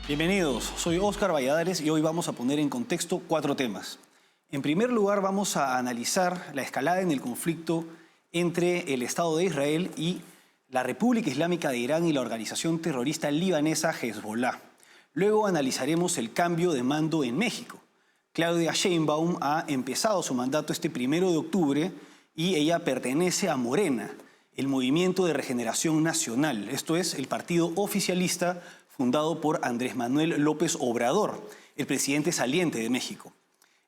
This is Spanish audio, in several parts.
Bienvenidos, soy Óscar Valladares y hoy vamos a poner en contexto 4 temas. En primer lugar, vamos a analizar la escalada en el conflicto entre el Estado de Israel y la República Islámica de Irán y la organización terrorista libanesa Hezbollah. Luego analizaremos el cambio de mando en México. Claudia Sheinbaum ha empezado su mandato este 1 de octubre y ella pertenece a Morena, el Movimiento de Regeneración Nacional. Esto es el partido oficialista fundado por Andrés Manuel López Obrador, el presidente saliente de México.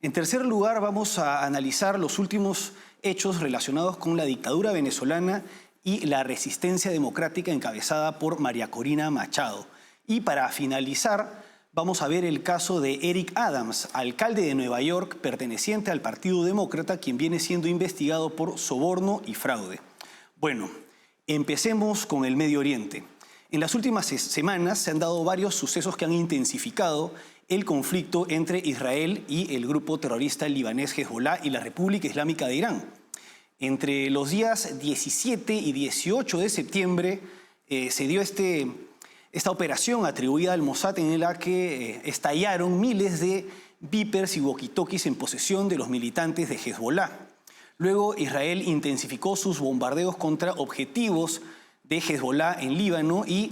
En tercer lugar, vamos a analizar los últimos hechos relacionados con la dictadura venezolana y la resistencia democrática encabezada por María Corina Machado. Y para finalizar, vamos a ver el caso de Eric Adams, alcalde de Nueva York, perteneciente al Partido Demócrata, quien viene siendo investigado por soborno y fraude. Bueno, empecemos con el Medio Oriente. En las últimas semanas se han dado varios sucesos que han intensificado el conflicto entre Israel y el grupo terrorista libanés Hezbollah y la República Islámica de Irán. Entre los días 17 y 18 de septiembre se dio esta operación atribuida al Mossad en la que estallaron miles de vipers y walkie-talkies en posesión de los militantes de Hezbollah. Luego Israel intensificó sus bombardeos contra objetivos de Hezbollah en Líbano y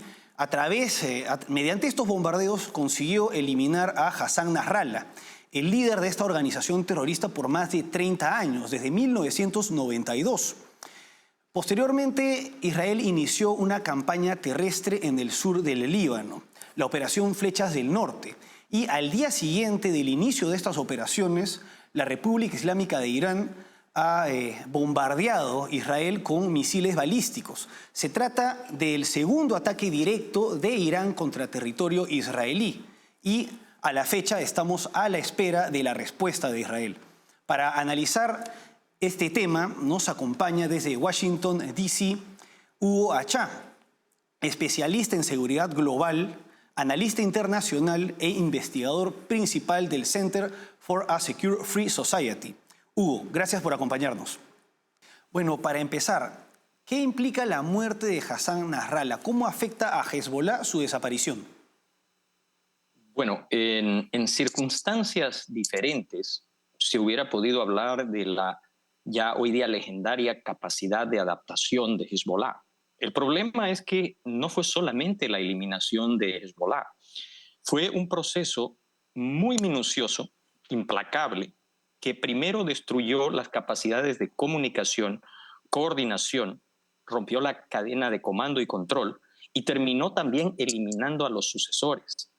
mediante estos bombardeos consiguió eliminar a Hassan Nasrallah, el líder de esta organización terrorista por más de 30 años, desde 1992. Posteriormente, Israel inició una campaña terrestre en el sur del Líbano, la Operación Flechas del Norte, y al día siguiente del inicio de estas operaciones, la República Islámica de Irán ha bombardeado Israel con misiles balísticos. Se trata del segundo ataque directo de Irán contra territorio israelí y a la fecha estamos a la espera de la respuesta de Israel. Para analizar este tema nos acompaña desde Washington, D.C., Hugo Achá, especialista en seguridad global, analista internacional e investigador principal del Center for a Secure Free Society. Hugo, gracias por acompañarnos. Bueno, para empezar, ¿qué implica la muerte de Hassan Nasrallah? ¿Cómo afecta a Hezbollah su desaparición? Bueno, en circunstancias diferentes se hubiera podido hablar de la ya hoy día legendaria capacidad de adaptación de Hezbollah. El problema es que no fue solamente la eliminación de Hezbollah, fue un proceso muy minucioso, implacable, que primero destruyó las capacidades de comunicación, coordinación, rompió la cadena de comando y control y terminó también eliminando a los sucesores.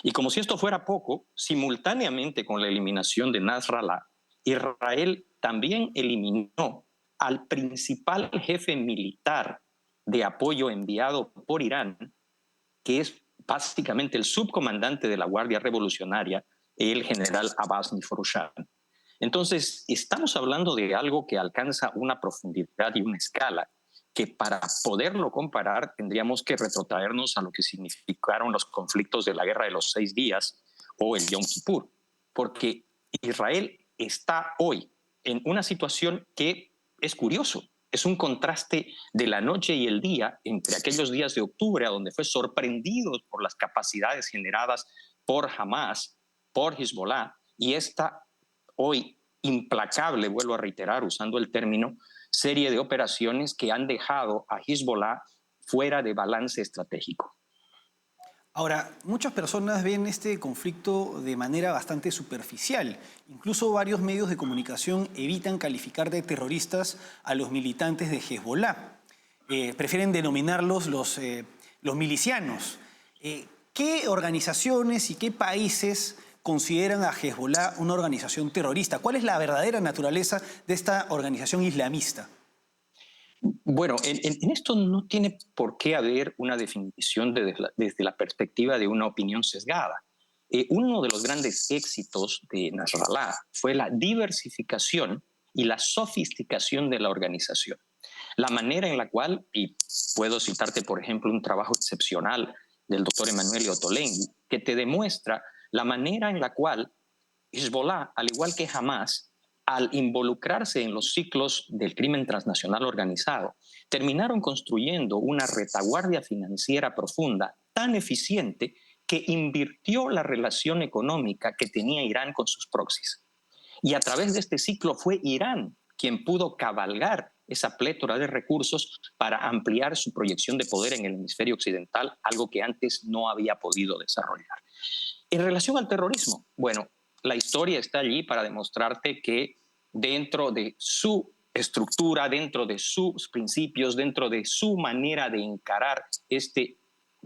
Y como si esto fuera poco, simultáneamente con la eliminación de Nasrallah, Israel también eliminó al principal jefe militar de apoyo enviado por Irán, que es básicamente el subcomandante de la Guardia Revolucionaria, el general Abbas Nifurushan. Entonces, estamos hablando de algo que alcanza una profundidad y una escala que para poderlo comparar tendríamos que retrotraernos a lo que significaron los conflictos de la Guerra de los 6 días o el Yom Kippur, porque Israel está hoy en una situación que es curioso. Es un contraste de la noche y el día entre aquellos días de octubre, a donde fue sorprendido por las capacidades generadas por Hamas, por Hezbollah, y esta hoy implacable, vuelvo a reiterar usando el término, serie de operaciones que han dejado a Hezbollah fuera de balance estratégico. Ahora, muchas personas ven este conflicto de manera bastante superficial. Incluso varios medios de comunicación evitan calificar de terroristas a los militantes de Hezbollah. Prefieren denominarlos los milicianos. ¿Qué organizaciones y qué países consideran a Hezbollah una organización terrorista? ¿Cuál es la verdadera naturaleza de esta organización islamista? Bueno, en esto no tiene por qué haber una definición desde la perspectiva de una opinión sesgada. Uno de los grandes éxitos de Nasrallah fue la diversificación y la sofisticación de la organización. La manera en la cual, y puedo citarte por ejemplo un trabajo excepcional del doctor Emanuele Ottolenghi, que te demuestra la manera en la cual Hezbollah, al igual que Hamas, al involucrarse en los ciclos del crimen transnacional organizado, terminaron construyendo una retaguardia financiera profunda tan eficiente que invirtió la relación económica que tenía Irán con sus proxies. Y a través de este ciclo fue Irán quien pudo cabalgar esa plétora de recursos para ampliar su proyección de poder en el hemisferio occidental, algo que antes no había podido desarrollar. En relación al terrorismo, bueno, la historia está allí para demostrarte que dentro de su estructura, dentro de sus principios, dentro de su manera de encarar este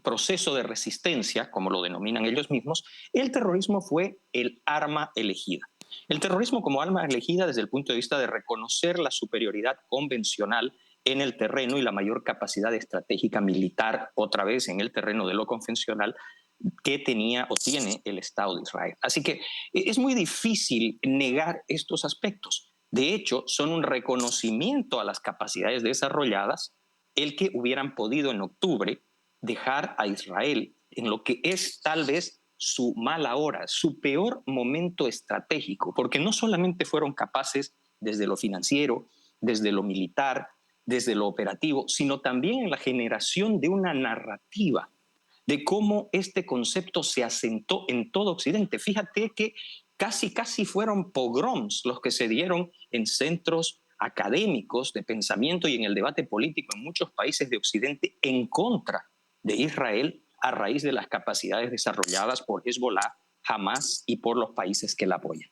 proceso de resistencia, como lo denominan ellos mismos, el terrorismo fue el arma elegida. El terrorismo como arma elegida desde el punto de vista de reconocer la superioridad convencional en el terreno y la mayor capacidad estratégica militar, otra vez en el terreno de lo convencional, que tenía o tiene el Estado de Israel. Así que es muy difícil negar estos aspectos. De hecho, son un reconocimiento a las capacidades desarrolladas el que hubieran podido en octubre dejar a Israel en lo que es tal vez su mala hora, su peor momento estratégico, porque no solamente fueron capaces desde lo financiero, desde lo militar, desde lo operativo, sino también en la generación de una narrativa de cómo este concepto se asentó en todo Occidente. Fíjate que casi fueron pogroms los que se dieron en centros académicos de pensamiento y en el debate político en muchos países de Occidente en contra de Israel a raíz de las capacidades desarrolladas por Hezbollah, Hamas y por los países que la apoyan.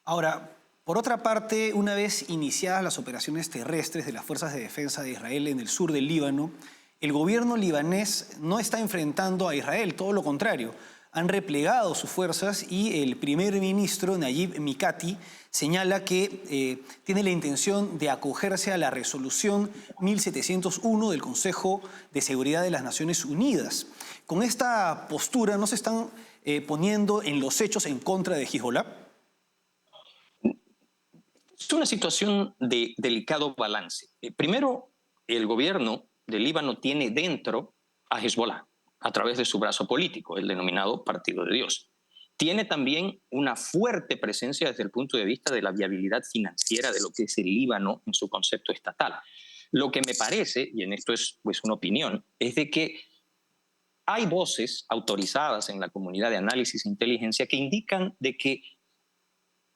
Ahora, por otra parte, una vez iniciadas las operaciones terrestres de las Fuerzas de Defensa de Israel en el sur del Líbano, el gobierno libanés no está enfrentando a Israel, todo lo contrario. Han replegado sus fuerzas y el primer ministro Nayib Mikati señala que tiene la intención de acogerse a la resolución 1701 del Consejo de Seguridad de las Naciones Unidas. Con esta postura, ¿no se están poniendo en los hechos en contra de Hezbollah? Es una situación de delicado balance. Primero, el gobierno del Líbano tiene dentro a Hezbollah a través de su brazo político, el denominado Partido de Dios. Tiene también una fuerte presencia desde el punto de vista de la viabilidad financiera de lo que es el Líbano en su concepto estatal. Lo que me parece, y en esto es pues una opinión, es de que hay voces autorizadas en la comunidad de análisis e inteligencia que indican de que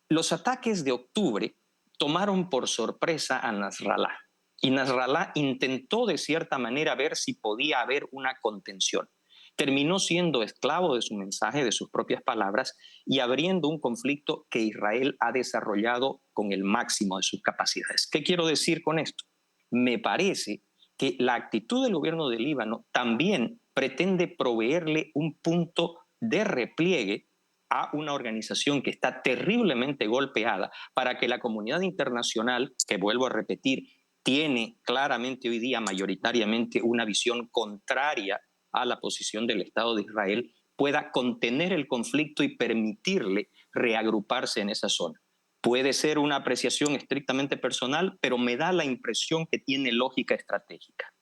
los ataques de octubre tomaron por sorpresa a Nasrallah. Y Nasrallah intentó de cierta manera ver si podía haber una contención. Terminó siendo esclavo de su mensaje, de sus propias palabras, y abriendo un conflicto que Israel ha desarrollado con el máximo de sus capacidades. ¿Qué quiero decir con esto? Me parece que la actitud del gobierno de Líbano también pretende proveerle un punto de repliegue a una organización que está terriblemente golpeada para que la comunidad internacional, que vuelvo a repetir, tiene claramente hoy día mayoritariamente una visión contraria a la posición del Estado de Israel, pueda contener el conflicto y permitirle reagruparse en esa zona. Puede ser una apreciación estrictamente personal, pero me da la impresión que tiene lógica estratégica.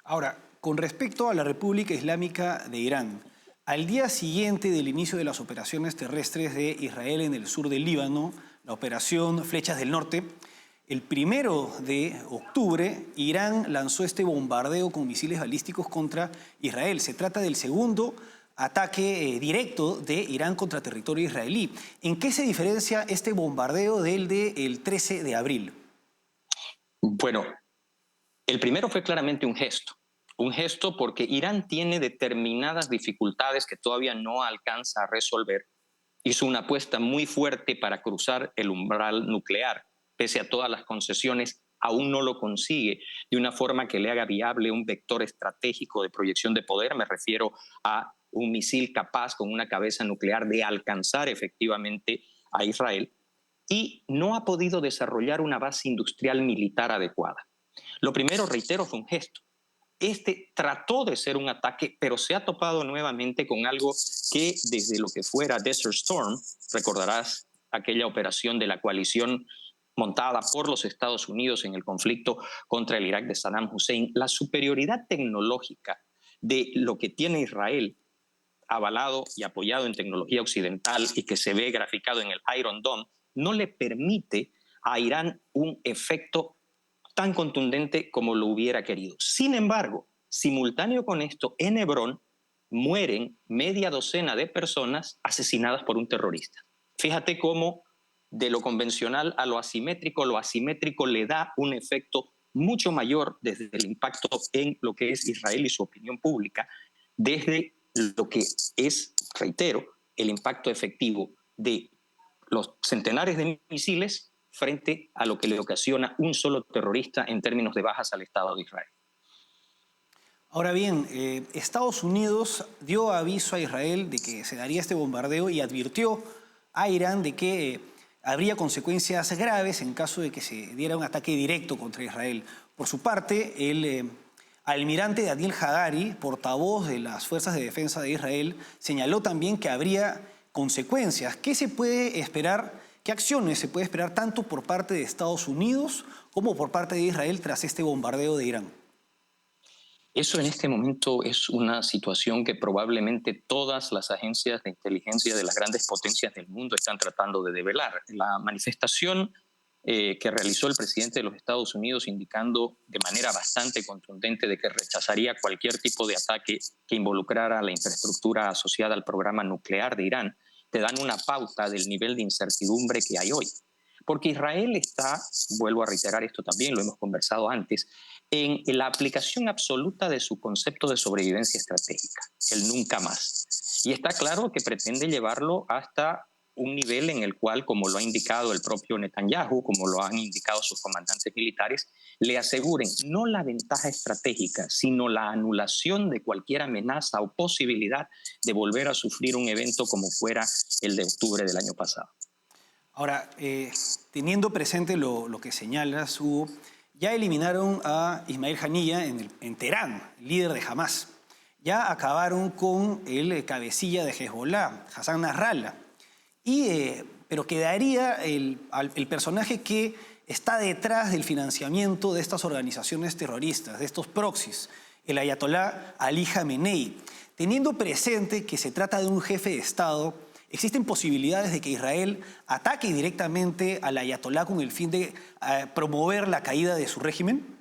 Ahora, con respecto a la República Islámica de Irán, al día siguiente del inicio de las operaciones terrestres de Israel en el sur del Líbano, la operación Flechas del Norte, el 1 de octubre, Irán lanzó este bombardeo con misiles balísticos contra Israel. Se trata del segundo ataque directo de Irán contra territorio israelí. ¿En qué se diferencia este bombardeo del del 13 de abril? Bueno, el primero fue claramente un gesto. Un gesto porque Irán tiene determinadas dificultades que todavía no alcanza a resolver. Hizo una apuesta muy fuerte para cruzar el umbral nuclear. Pese a todas las concesiones, aún no lo consigue de una forma que le haga viable un vector estratégico de proyección de poder. Me refiero a un misil capaz con una cabeza nuclear de alcanzar efectivamente a Israel. Y no ha podido desarrollar una base industrial militar adecuada. Lo primero, reitero, fue un gesto. Este trató de ser un ataque, pero se ha topado nuevamente con algo que desde lo que fuera Desert Storm, recordarás aquella operación de la coalición montada por los Estados Unidos en el conflicto contra el Irak de Saddam Hussein, la superioridad tecnológica de lo que tiene Israel, avalado y apoyado en tecnología occidental y que se ve graficado en el Iron Dome, no le permite a Irán un efecto tan contundente como lo hubiera querido. Sin embargo, simultáneo con esto, en Hebrón mueren media docena de personas asesinadas por un terrorista. Fíjate cómo de lo convencional a lo asimétrico le da un efecto mucho mayor desde el impacto en lo que es Israel y su opinión pública, desde lo que es, reitero, el impacto efectivo de los centenares de misiles frente a lo que le ocasiona un solo terrorista en términos de bajas al Estado de Israel. Ahora bien, Estados Unidos dio aviso a Israel de que se daría este bombardeo y advirtió a Irán de que habría consecuencias graves en caso de que se diera un ataque directo contra Israel. Por su parte, el almirante Daniel Hagari, portavoz de las Fuerzas de Defensa de Israel, señaló también que habría consecuencias. ¿Qué se puede esperar? ¿Qué acciones se puede esperar tanto por parte de Estados Unidos como por parte de Israel tras este bombardeo de Irán? Eso en este momento es una situación que probablemente todas las agencias de inteligencia de las grandes potencias del mundo están tratando de develar. La manifestación que realizó el presidente de los Estados Unidos indicando de manera bastante contundente de que rechazaría cualquier tipo de ataque que involucrara la infraestructura asociada al programa nuclear de Irán, te dan una pauta del nivel de incertidumbre que hay hoy. Porque Israel está, vuelvo a reiterar esto también, lo hemos conversado antes, en la aplicación absoluta de su concepto de sobrevivencia estratégica, el nunca más. Y está claro que pretende llevarlo hasta un nivel en el cual, como lo ha indicado el propio Netanyahu, como lo han indicado sus comandantes militares, le aseguren no la ventaja estratégica, sino la anulación de cualquier amenaza o posibilidad de volver a sufrir un evento como fuera el de octubre del año pasado. Ahora, teniendo presente lo que señalas, Hugo, ya eliminaron a Ismail Haniyeh en Teherán, líder de Hamas. Ya acabaron con el cabecilla de Hezbollah, Hassan Nasrallah. Pero quedaría el personaje que está detrás del financiamiento de estas organizaciones terroristas, de estos proxies, el ayatolá Ali Khamenei. Teniendo presente que se trata de un jefe de Estado, ¿existen posibilidades de que Israel ataque directamente al ayatolá con el fin de promover la caída de su régimen?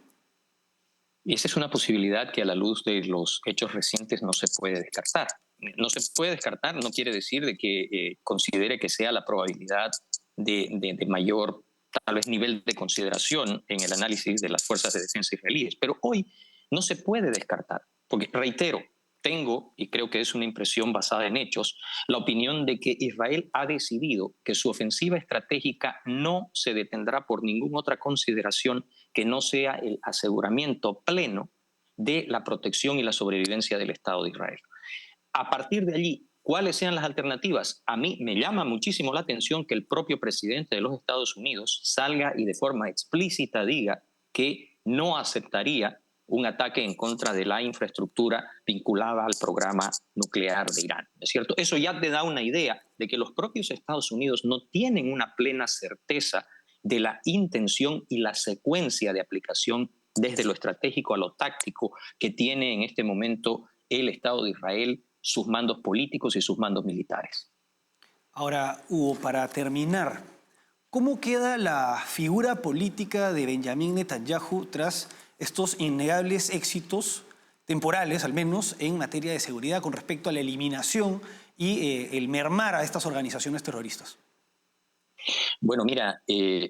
Y esa es una posibilidad que a la luz de los hechos recientes no se puede descartar. No se puede descartar, no quiere decir de que considere que sea la probabilidad de mayor, tal vez, nivel de consideración en el análisis de las fuerzas de defensa israelíes. Pero hoy no se puede descartar, porque, reitero, tengo, y creo que es una impresión basada en hechos, la opinión de que Israel ha decidido que su ofensiva estratégica no se detendrá por ninguna otra consideración que no sea el aseguramiento pleno de la protección y la sobrevivencia del Estado de Israel. A partir de allí, ¿cuáles sean las alternativas? A mí me llama muchísimo la atención que el propio presidente de los Estados Unidos salga y de forma explícita diga que no aceptaría un ataque en contra de la infraestructura vinculada al programa nuclear de Irán, ¿es cierto? Eso ya te da una idea de que los propios Estados Unidos no tienen una plena certeza de la intención y la secuencia de aplicación desde lo estratégico a lo táctico que tiene en este momento el Estado de Israel, sus mandos políticos y sus mandos militares. Ahora, Hugo, para terminar, ¿cómo queda la figura política de Benjamín Netanyahu tras estos innegables éxitos temporales, al menos, en materia de seguridad con respecto a la eliminación y el mermar a estas organizaciones terroristas? Bueno, mira,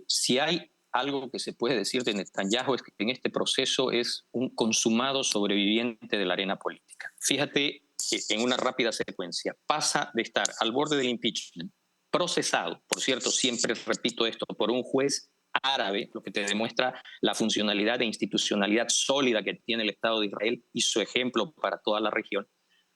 si hay algo que se puede decir de Netanyahu es que en este proceso es un consumado sobreviviente de la arena política. Fíjate que en una rápida secuencia pasa de estar al borde del impeachment, procesado, por cierto, siempre repito esto, por un juez árabe, lo que te demuestra la funcionalidad e institucionalidad sólida que tiene el Estado de Israel y su ejemplo para toda la región,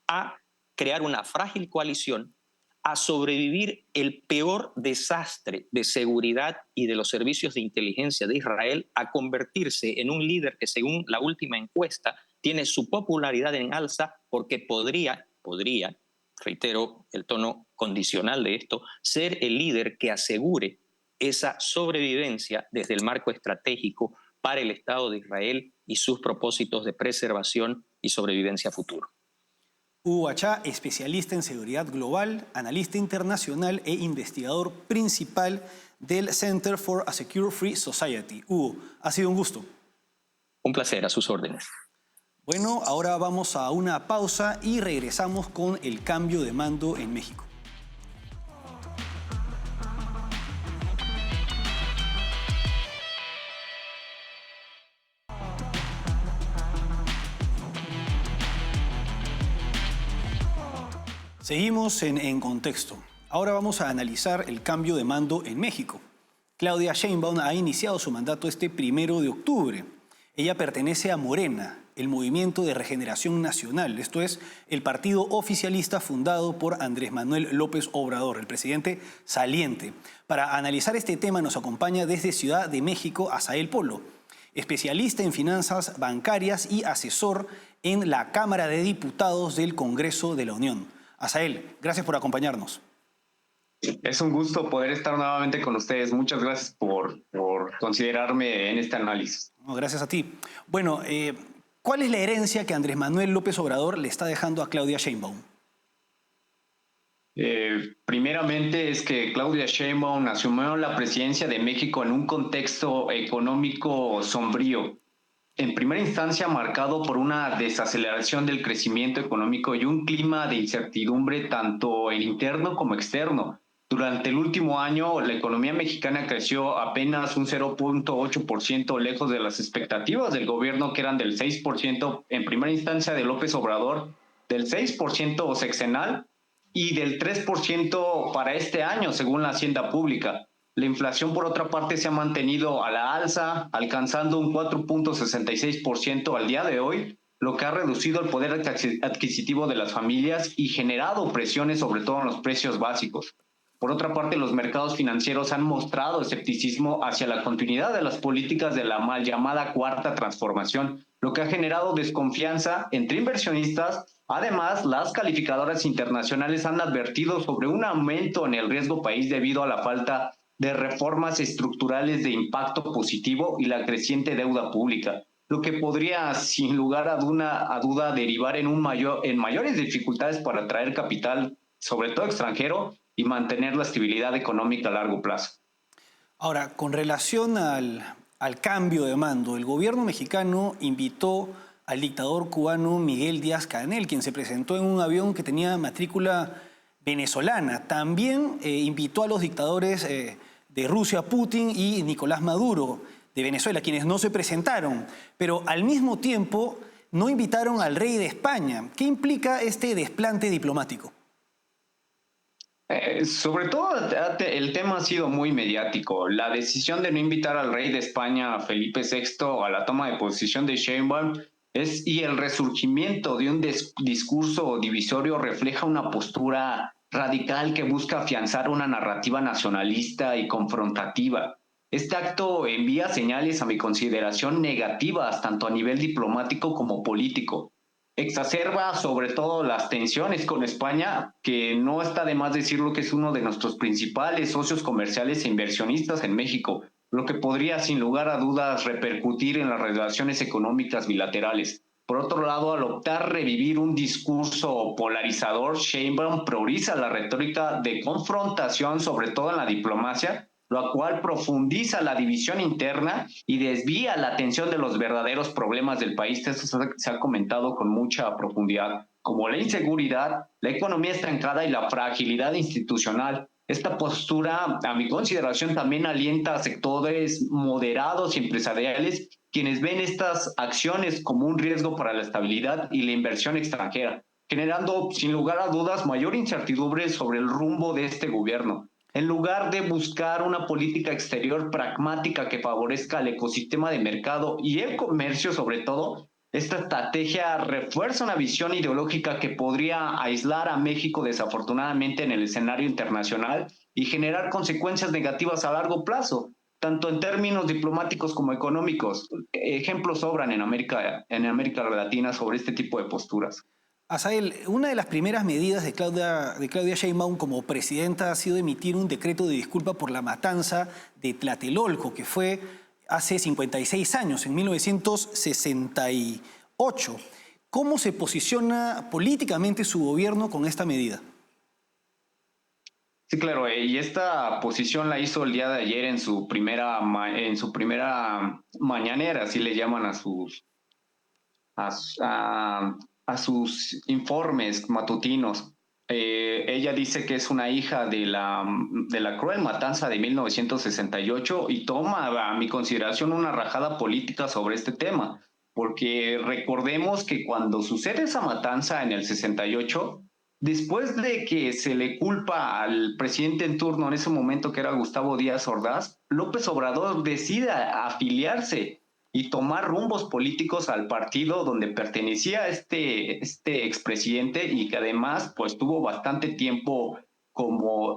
a crear una frágil coalición, a sobrevivir el peor desastre de seguridad y de los servicios de inteligencia de Israel, a convertirse en un líder que, según la última encuesta, tiene su popularidad en alza porque podría, reitero el tono condicional de esto, ser el líder que asegure esa sobrevivencia desde el marco estratégico para el Estado de Israel y sus propósitos de preservación y sobrevivencia futuro. Hugo Achá, especialista en seguridad global, analista internacional e investigador principal del Center for a Secure Free Society. Hugo, ha sido un gusto. Un placer, a sus órdenes. Bueno, ahora vamos a una pausa y regresamos con el cambio de mando en México. Seguimos en contexto. Ahora vamos a analizar el cambio de mando en México. Claudia Sheinbaum ha iniciado su mandato este 1 de octubre. Ella pertenece a Morena, el Movimiento de Regeneración Nacional. Esto es el partido oficialista fundado por Andrés Manuel López Obrador, el presidente saliente. Para analizar este tema nos acompaña desde Ciudad de México Asael Polo, especialista en finanzas bancarias y asesor en la Cámara de Diputados del Congreso de la Unión. Asael, gracias por acompañarnos. Es un gusto poder estar nuevamente con ustedes. Muchas gracias por considerarme en este análisis. No, gracias a ti. Bueno, ¿cuál es la herencia que Andrés Manuel López Obrador le está dejando a Claudia Sheinbaum? Primeramente es que Claudia Sheinbaum asumió la presidencia de México en un contexto económico sombrío. En primera instancia, marcado por una desaceleración del crecimiento económico y un clima de incertidumbre tanto en interno como externo. Durante el último año, la economía mexicana creció apenas un 0.8%, lejos de las expectativas del gobierno, que eran del 6% en primera instancia de López Obrador, del 6% sexenal y del 3% para este año, según la Hacienda Pública. La inflación, por otra parte, se ha mantenido a la alza, alcanzando un 4.66% al día de hoy, lo que ha reducido el poder adquisitivo de las familias y generado presiones sobre todo en los precios básicos. Por otra parte, los mercados financieros han mostrado escepticismo hacia la continuidad de las políticas de la mal llamada cuarta transformación, lo que ha generado desconfianza entre inversionistas. Además, las calificadoras internacionales han advertido sobre un aumento en el riesgo país debido a la falta de reformas estructurales de impacto positivo y la creciente deuda pública, lo que podría, sin lugar a duda, derivar en mayores dificultades para atraer capital, sobre todo extranjero, y mantener la estabilidad económica a largo plazo. Ahora, con relación al cambio de mando, el gobierno mexicano invitó al dictador cubano Miguel Díaz-Canel, quien se presentó en un avión que tenía matrícula venezolana. También invitó a los dictadores de Rusia, Putin, y Nicolás Maduro, de Venezuela, quienes no se presentaron, pero al mismo tiempo no invitaron al rey de España. ¿Qué implica este desplante diplomático? Sobre todo el tema ha sido muy mediático. La decisión de no invitar al rey de España, Felipe VI, a la toma de posición de Sheinbaum y el resurgimiento de un discurso divisorio refleja una postura radical que busca afianzar una narrativa nacionalista y confrontativa. Este acto envía señales, a mi consideración, negativas tanto a nivel diplomático como político. Exacerba sobre todo las tensiones con España, que no está de más decirlo que es uno de nuestros principales socios comerciales e inversionistas en México, lo que podría sin lugar a dudas repercutir en las relaciones económicas bilaterales. Por otro lado, al optar revivir un discurso polarizador, Sheinbaum prioriza la retórica de confrontación, sobre todo en la diplomacia, lo cual profundiza la división interna y desvía la atención de los verdaderos problemas del país. Esto se ha comentado con mucha profundidad, como la inseguridad, la economía estancada y la fragilidad institucional. Esta postura, a mi consideración, también alienta a sectores moderados y empresariales, quienes ven estas acciones como un riesgo para la estabilidad y la inversión extranjera, generando, sin lugar a dudas, mayor incertidumbre sobre el rumbo de este gobierno. En lugar de buscar una política exterior pragmática que favorezca el ecosistema de mercado y el comercio sobre todo, esta estrategia refuerza una visión ideológica que podría aislar a México desafortunadamente en el escenario internacional y generar consecuencias negativas a largo plazo, tanto en términos diplomáticos como económicos. Ejemplos sobran en América Latina sobre este tipo de posturas. Asael, una de las primeras medidas de Claudia Sheinbaum como presidenta ha sido emitir un decreto de disculpa por la matanza de Tlatelolco, que fue hace 56 años, en 1968. ¿Cómo se posiciona políticamente su gobierno con esta medida? Sí, claro, y esta posición la hizo el día de ayer en su primera mañanera, así le llaman a a sus informes matutinos. Ella dice que es una hija de la cruel matanza de 1968 y toma a mi consideración una rajada política sobre este tema, porque recordemos que cuando sucede esa matanza en el 68, después de que se le culpa al presidente en turno en ese momento, que era Gustavo Díaz Ordaz, López Obrador decide afiliarse y tomar rumbos políticos al partido donde pertenecía este expresidente y que además pues tuvo bastante tiempo como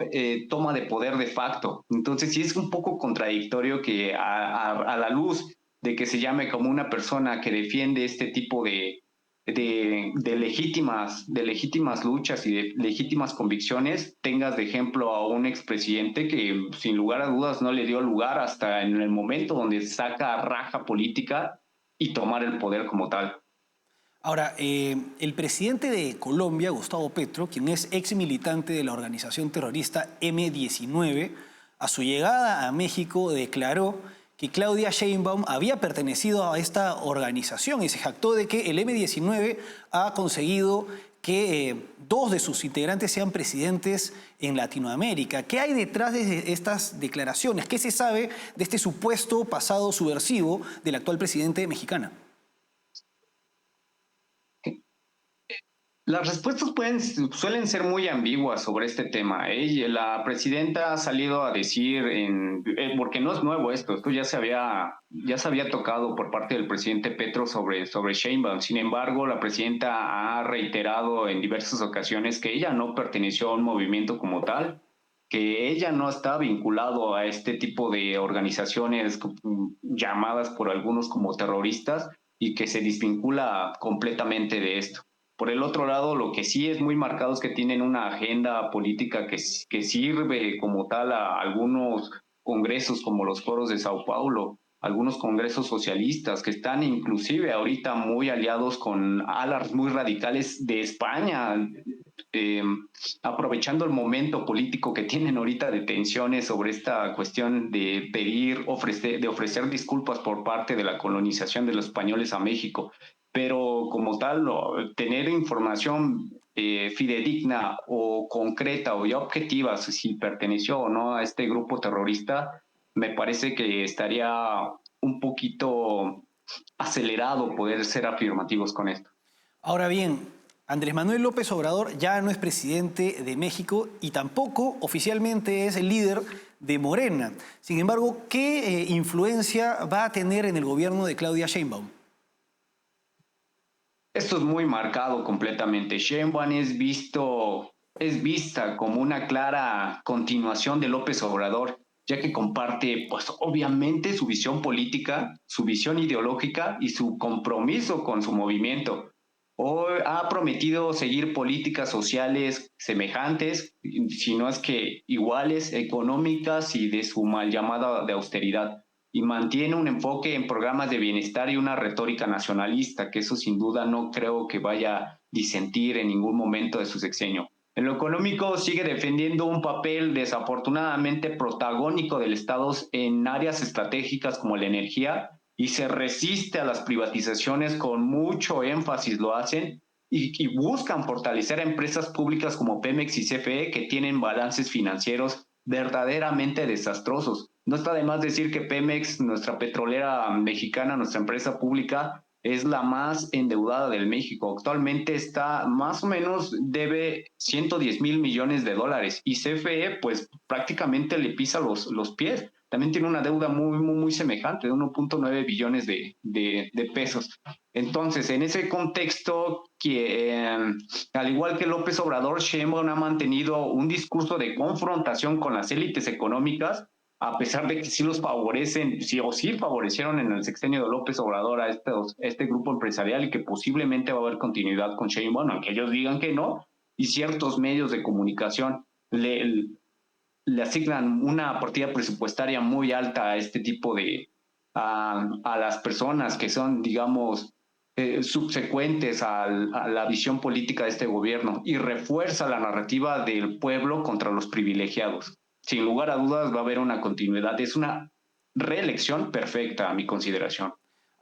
toma de poder de facto. Entonces sí es un poco contradictorio que a la luz de que se llame como una persona que defiende este tipo de legítimas luchas y de legítimas convicciones, tengas de ejemplo a un expresidente que sin lugar a dudas no le dio lugar hasta en el momento donde saca raja política y tomar el poder como tal. Ahora, el presidente de Colombia, Gustavo Petro, quien es ex militante de la organización terrorista M-19, a su llegada a México declaró que Claudia Sheinbaum había pertenecido a esta organización y se jactó de que el M-19 ha conseguido que dos de sus integrantes sean presidentes en Latinoamérica. ¿Qué hay detrás de estas declaraciones? ¿Qué se sabe de este supuesto pasado subversivo del actual presidente mexicano? Las respuestas suelen ser muy ambiguas sobre este tema. La presidenta ha salido a decir, porque no es nuevo esto ya se había tocado por parte del presidente Petro sobre Sheinbaum. Sin embargo, la presidenta ha reiterado en diversas ocasiones que ella no perteneció a un movimiento como tal, que ella no está vinculado a este tipo de organizaciones llamadas por algunos como terroristas y que se desvincula completamente de esto. Por el otro lado, lo que sí es muy marcado es que tienen una agenda política que sirve como tal a algunos congresos como los foros de Sao Paulo, algunos congresos socialistas que están inclusive ahorita muy aliados con alas muy radicales de España, eh, aprovechando el momento político que tienen ahorita de tensiones sobre esta cuestión de ofrecer disculpas por parte de la colonización de los españoles a México. Pero como tal, tener información fidedigna o concreta o ya objetiva si perteneció o no a este grupo terrorista, me parece que estaría un poquito acelerado poder ser afirmativos con esto. Ahora bien, Andrés Manuel López Obrador ya no es presidente de México y tampoco oficialmente es el líder de Morena. Sin embargo, ¿qué influencia va a tener en el gobierno de Claudia Sheinbaum? Esto es muy marcado completamente. Sheinbaum es vista como una clara continuación de López Obrador, ya que comparte, pues obviamente, su visión política, su visión ideológica y su compromiso con su movimiento. Hoy ha prometido seguir políticas sociales semejantes, si no es que iguales, económicas y de su mal llamada de austeridad, y mantiene un enfoque en programas de bienestar y una retórica nacionalista, que eso sin duda no creo que vaya a disentir en ningún momento de su sexenio. En lo económico sigue defendiendo un papel desafortunadamente protagónico del Estado en áreas estratégicas como la energía y se resiste a las privatizaciones con mucho énfasis lo hacen y buscan fortalecer a empresas públicas como Pemex y CFE que tienen balances financieros verdaderamente desastrosos. No está de más decir que Pemex, nuestra petrolera mexicana, nuestra empresa pública, es la más endeudada del México. Actualmente está más o menos debe 110 mil millones de dólares y CFE pues prácticamente le pisa los pies. También tiene una deuda muy semejante de 1.9 billones de pesos. Entonces, en ese contexto, al igual que López Obrador, Sheinbaum ha mantenido un discurso de confrontación con las élites económicas, a pesar de que sí los favorecen, sí favorecieron en el sexenio de López Obrador a este grupo empresarial y que posiblemente va a haber continuidad con Sheinbaum, aunque ellos digan que no, y ciertos medios de comunicación le asignan una partida presupuestaria muy alta a este tipo a las personas que son, digamos, subsecuentes a la visión política de este gobierno y refuerza la narrativa del pueblo contra los privilegiados. Sin lugar a dudas va a haber una continuidad. Es una reelección perfecta a mi consideración.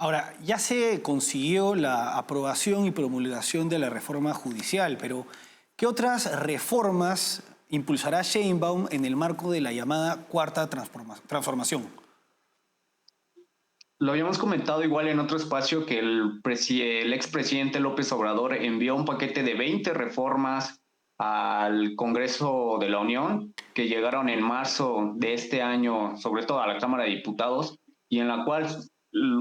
Ahora, ya se consiguió la aprobación y promulgación de la reforma judicial, pero ¿qué otras reformas impulsará Sheinbaum en el marco de la llamada Cuarta Transformación? Lo habíamos comentado igual en otro espacio que el expresidente López Obrador envió un paquete de 20 reformas al Congreso de la Unión que llegaron en marzo de este año, sobre todo a la Cámara de Diputados, y en la cual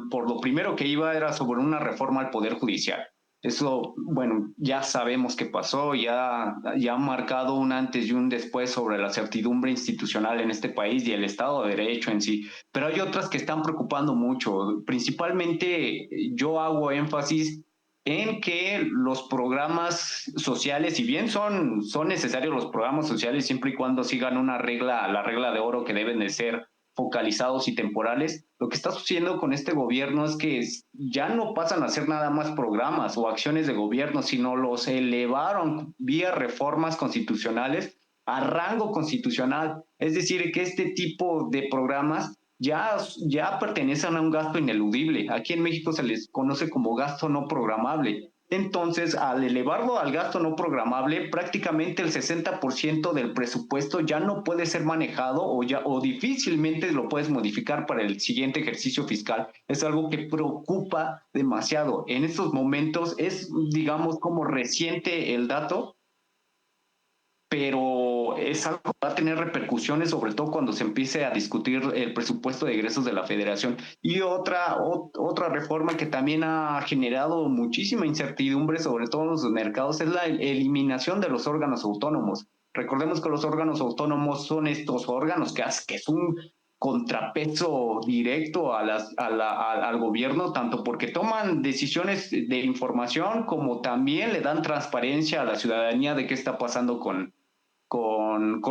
por lo primero que iba era sobre una reforma al Poder Judicial. Eso, bueno, ya sabemos qué pasó, ya ha marcado un antes y un después sobre la certidumbre institucional en este país y el Estado de Derecho en sí. Pero hay otras que están preocupando mucho. Principalmente yo hago énfasis en que los programas sociales, si bien son necesarios los programas sociales siempre y cuando sigan una regla, la regla de oro que deben de ser focalizados y temporales, lo que está sucediendo con este gobierno es que ya no pasan a ser nada más programas o acciones de gobierno, sino los elevaron vía reformas constitucionales a rango constitucional. Es decir, que este tipo de programas ya pertenecen a un gasto ineludible. Aquí en México se les conoce como gasto no programable. Entonces, al elevarlo al gasto no programable, prácticamente el 60% del presupuesto ya no puede ser manejado o difícilmente lo puedes modificar para el siguiente ejercicio fiscal. Es algo que preocupa demasiado. En estos momentos es, digamos, como reciente el dato, pero es algo que va a tener repercusiones, sobre todo cuando se empiece a discutir el presupuesto de egresos de la Federación. Y otra reforma que también ha generado muchísima incertidumbre, sobre todo en los mercados, es la eliminación de los órganos autónomos. Recordemos que los órganos autónomos son estos órganos que es un contrapeso directo al gobierno, tanto porque toman decisiones de información como también le dan transparencia a la ciudadanía de qué está pasando con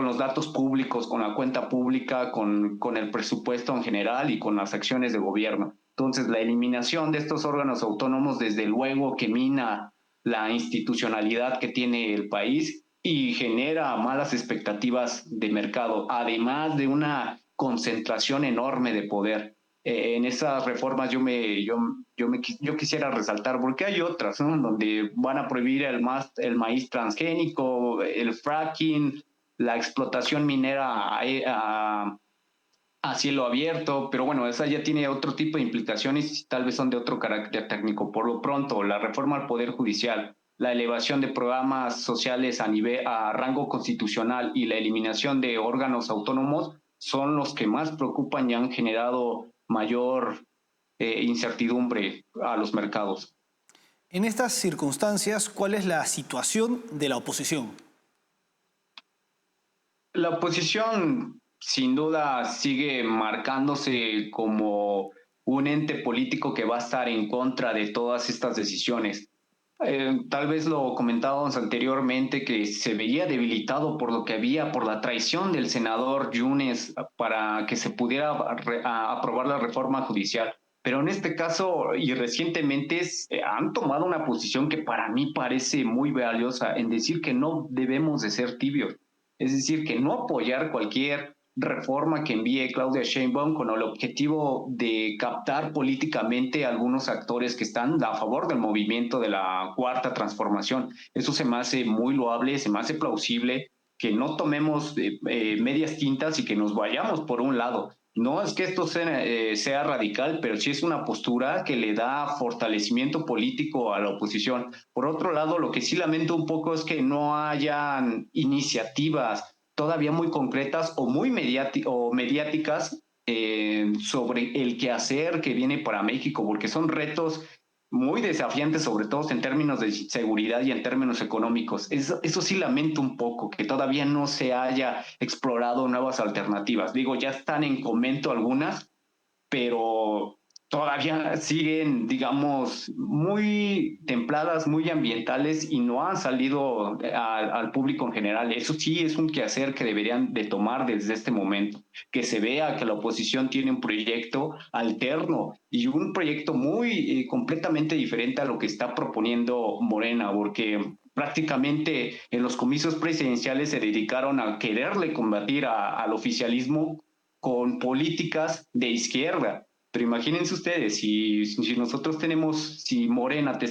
los datos públicos, con la cuenta pública, con el presupuesto en general y con las acciones de gobierno. Entonces, la eliminación de estos órganos autónomos, desde luego, que mina la institucionalidad que tiene el país y genera malas expectativas de mercado, además de una concentración enorme de poder. En esas reformas yo quisiera resaltar, porque hay otras, ¿no? Donde van a prohibir el maíz transgénico, el fracking, la explotación minera a cielo abierto, pero bueno, esa ya tiene otro tipo de implicaciones y tal vez son de otro carácter técnico. Por lo pronto, la reforma al Poder Judicial, la elevación de programas sociales a rango constitucional y la eliminación de órganos autónomos son los que más preocupan y han generado mayor incertidumbre a los mercados. En estas circunstancias, ¿cuál es la situación de la oposición? La oposición sin duda sigue marcándose como un ente político que va a estar en contra de todas estas decisiones. Tal vez lo comentábamos anteriormente, que se veía debilitado por lo que había, por la traición del senador Yunes para que se pudiera aprobar la reforma judicial. Pero en este caso y recientemente han tomado una posición que para mí parece muy valiosa en decir que no debemos de ser tibios. Es decir, que no apoyar cualquier reforma que envíe Claudia Sheinbaum con el objetivo de captar políticamente a algunos actores que están a favor del movimiento de la Cuarta Transformación. Eso se me hace muy loable, se me hace plausible, que no tomemos medias tintas y que nos vayamos por un lado. No es que esto sea radical, pero sí es una postura que le da fortalecimiento político a la oposición. Por otro lado, lo que sí lamento un poco es que no hayan iniciativas todavía muy concretas o muy mediáticas sobre el quehacer que viene para México, porque son retos muy desafiantes, sobre todo en términos de seguridad y en términos económicos. Eso sí lamento un poco, que todavía no se haya explorado nuevas alternativas. Digo, ya están en comento algunas, pero todavía siguen, digamos, muy templadas, muy ambientales y no han salido al público en general. Eso sí es un quehacer que deberían de tomar desde este momento, que se vea que la oposición tiene un proyecto alterno y un proyecto muy completamente diferente a lo que está proponiendo Morena, porque prácticamente en los comicios presidenciales se dedicaron a quererle combatir al oficialismo con políticas de izquierda. Pero imagínense ustedes, si nosotros tenemos, si Morena te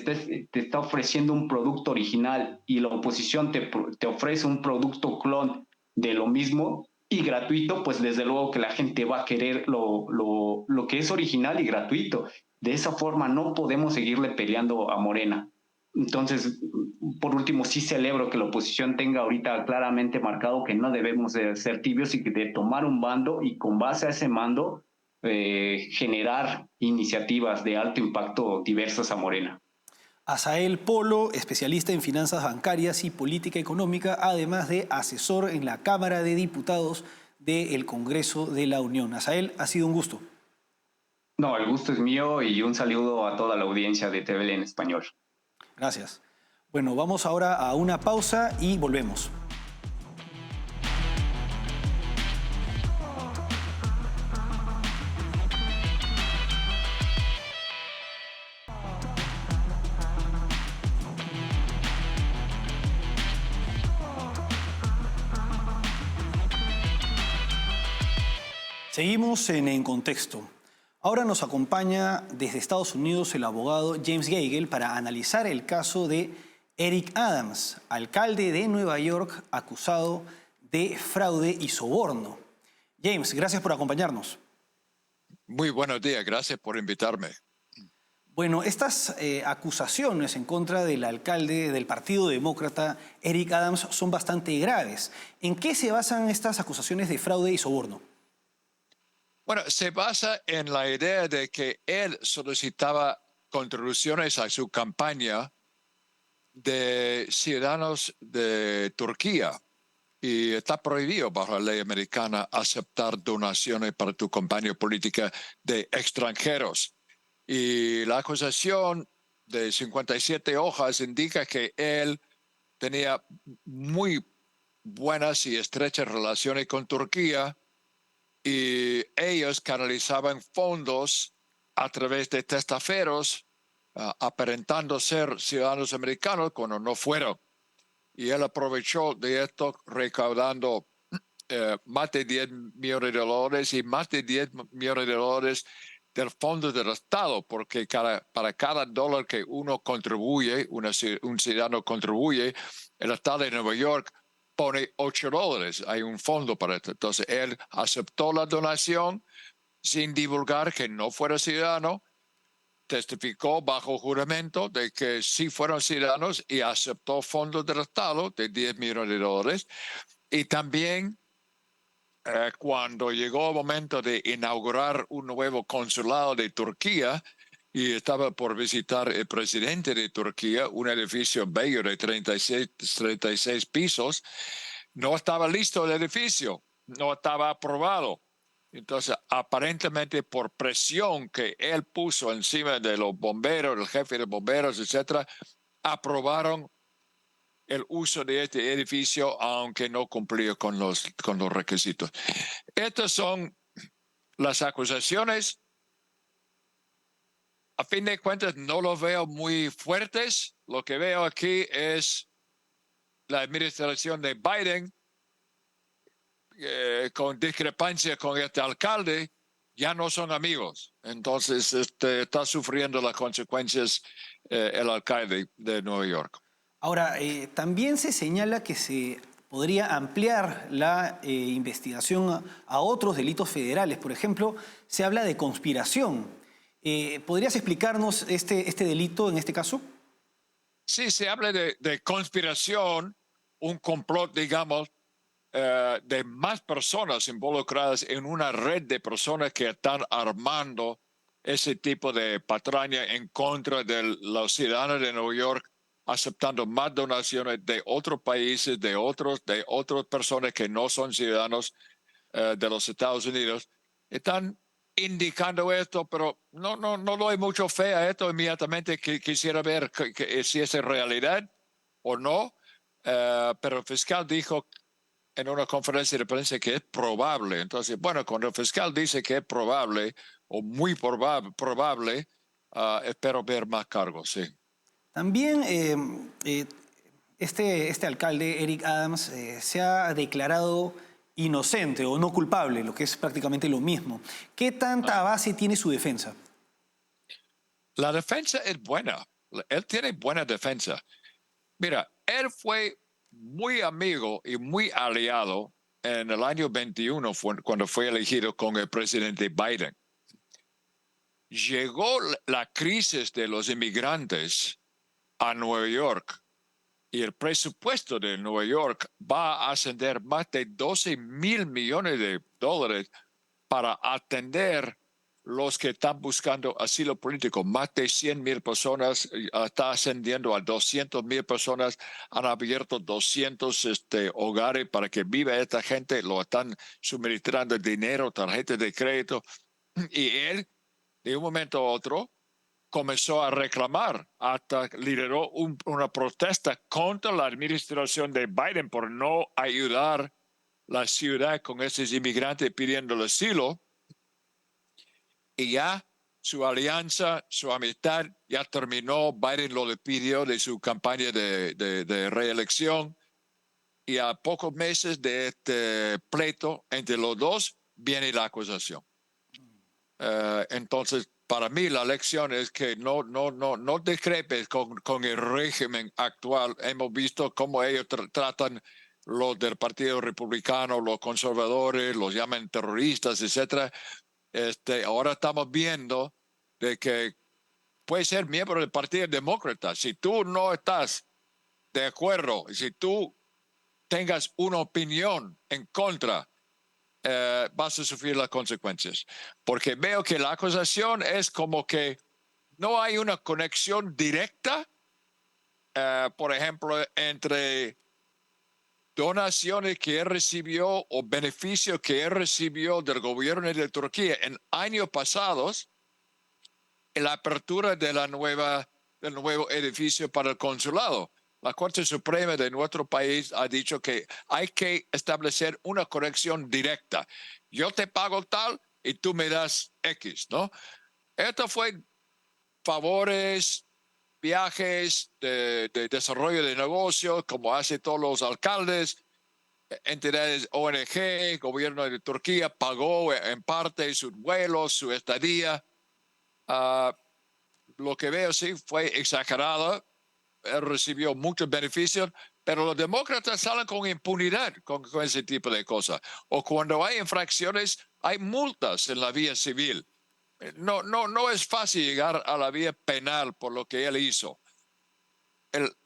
está ofreciendo un producto original y la oposición te ofrece un producto clon de lo mismo y gratuito, pues desde luego que la gente va a querer lo que es original y gratuito. De esa forma no podemos seguirle peleando a Morena. Entonces, por último, sí celebro que la oposición tenga ahorita claramente marcado que no debemos de ser tibios y de tomar un bando y con base a ese mando generar iniciativas de alto impacto diversas a Morena. Asael Polo, especialista en finanzas bancarias y política económica, además de asesor en la Cámara de Diputados del Congreso de la Unión. Asael, ha sido un gusto. No, el gusto es mío y un saludo a toda la audiencia de TVL en español. Gracias. Bueno, vamos ahora a una pausa y volvemos. Seguimos en Contexto. Ahora nos acompaña desde Estados Unidos el abogado James Gagel para analizar el caso de Eric Adams, alcalde de Nueva York acusado de fraude y soborno. James, gracias por acompañarnos. Muy buenos días, gracias por invitarme. Bueno, estas acusaciones en contra del alcalde del Partido Demócrata, Eric Adams, son bastante graves. ¿En qué se basan estas acusaciones de fraude y soborno? Bueno, se basa en la idea de que él solicitaba contribuciones a su campaña de ciudadanos de Turquía y está prohibido bajo la ley americana aceptar donaciones para tu campaña política de extranjeros. Y la acusación de 57 hojas indica que él tenía muy buenas y estrechas relaciones con Turquía y ellos canalizaban fondos a través de testaferros, aparentando ser ciudadanos americanos cuando no fueron. Y él aprovechó de esto recaudando más de $10 millones y más de $10 millones del fondo del Estado, porque para cada dólar que uno contribuye, un ciudadano contribuye, el Estado de Nueva York pone $8. Hay un fondo para esto. Entonces, él aceptó la donación sin divulgar que no fuera ciudadano, testificó bajo juramento de que sí fueron ciudadanos y aceptó fondos del Estado de $10 millones. Y también cuando llegó el momento de inaugurar un nuevo consulado de Turquía y estaba por visitar el presidente de Turquía, un edificio bello de 36 pisos, no estaba listo el edificio, no estaba aprobado. Entonces, aparentemente por presión que él puso encima de los bomberos, el jefe de bomberos, etcétera, aprobaron el uso de este edificio, aunque no cumplía con los requisitos. Estas son las acusaciones. A fin de cuentas, no los veo muy fuertes. Lo que veo aquí es la administración de Biden con discrepancia con este alcalde, ya no son amigos. Entonces está sufriendo las consecuencias el alcalde de Nueva York. Ahora, también se señala que se podría ampliar la investigación a otros delitos federales. Por ejemplo, se habla de conspiración. ¿Podrías explicarnos este delito en este caso? Sí, se habla de conspiración, un complot, digamos, de más personas involucradas en una red de personas que están armando ese tipo de patraña en contra de los ciudadanos de Nueva York, aceptando más donaciones de otros países, de otras personas que no son ciudadanos de los Estados Unidos. Están indicando esto, pero no doy mucho fe a esto. Inmediatamente quisiera ver si es realidad o no, pero el fiscal dijo en una conferencia de prensa que es probable. Entonces, bueno, cuando el fiscal dice que es probable o muy probable, espero ver más cargos, sí. También este alcalde, Eric Adams, se ha declarado inocente o no culpable, lo que es prácticamente lo mismo. ¿Qué tanta base tiene su defensa? La defensa es buena. Él tiene buena defensa. Mira, él fue muy amigo y muy aliado en el año 21 cuando fue elegido con el presidente Biden. Llegó la crisis de los inmigrantes a Nueva York y el presupuesto de Nueva York va a ascender más de 12 mil millones de dólares para atender los que están buscando asilo político. Más de 100,000 personas, está ascendiendo a 200,000 personas. Han abierto 200 hogares para que viva esta gente. Lo están suministrando dinero, tarjetas de crédito. Y él, de un momento a otro, comenzó a reclamar, hasta lideró una protesta contra la administración de Biden por no ayudar la ciudad con esos inmigrantes pidiendo el asilo. Y ya su alianza, su amistad ya terminó. Biden lo despidió de su campaña de reelección. Y a pocos meses de este pleito entre los dos viene la acusación. Entonces, para mí la lección es que no discrepes con el régimen actual. Hemos visto cómo ellos tratan los del Partido Republicano, los conservadores, los llaman terroristas, etcétera. Ahora estamos viendo de que puedes ser miembro del Partido Demócrata. Si tú no estás de acuerdo, si tú tengas una opinión en contra, vas a sufrir las consecuencias. Porque veo que la acusación es como que no hay una conexión directa, por ejemplo, entre donaciones que él recibió o beneficios que él recibió del gobierno de Turquía en años pasados, en la apertura de del nuevo edificio para el consulado. La Corte Suprema de nuestro país ha dicho que hay que establecer una conexión directa. Yo te pago tal y tú me das X, ¿no? Esto fue favores, viajes de desarrollo de negocios, como hacen todos los alcaldes, entidades ONG, gobierno de Turquía pagó en parte sus vuelos, su estadía. Lo que veo sí fue exagerado. Él recibió muchos beneficios, pero los demócratas salen con impunidad con ese tipo de cosas. O cuando hay infracciones, hay multas en la vía civil. No es fácil llegar a la vía penal por lo que él hizo.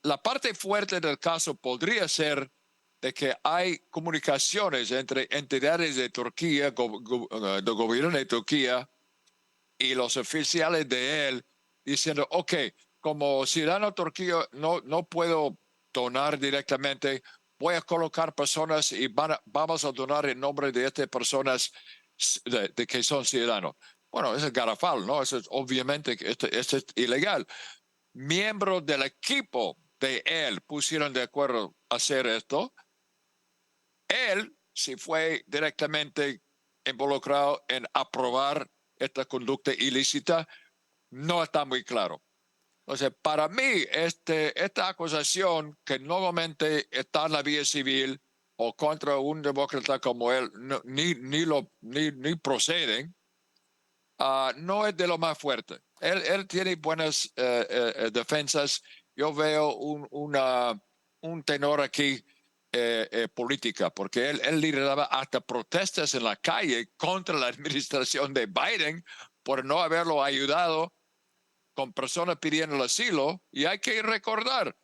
La parte fuerte del caso podría ser de que hay comunicaciones entre entidades de Turquía, del gobierno de Turquía y los oficiales de él, diciendo, ok, como ciudadano turquía no puedo donar directamente, voy a colocar personas y vamos a donar en nombre de estas personas de que son ciudadanos. Bueno, eso es garrafal, ¿no? Eso es obviamente que esto es ilegal. Miembros del equipo de él pusieron de acuerdo a hacer esto. Él sí fue directamente involucrado en aprobar esta conducta ilícita, no está muy claro. Entonces, para mí, esta acusación que nuevamente está en la vía civil o contra un demócrata como él, ni proceden, no es de lo más fuerte. Él tiene buenas defensas. Yo veo un tenor aquí política, porque él lideraba hasta protestas en la calle contra la administración de Biden por no haberlo ayudado con personas pidiendo el asilo. Y hay que recordar,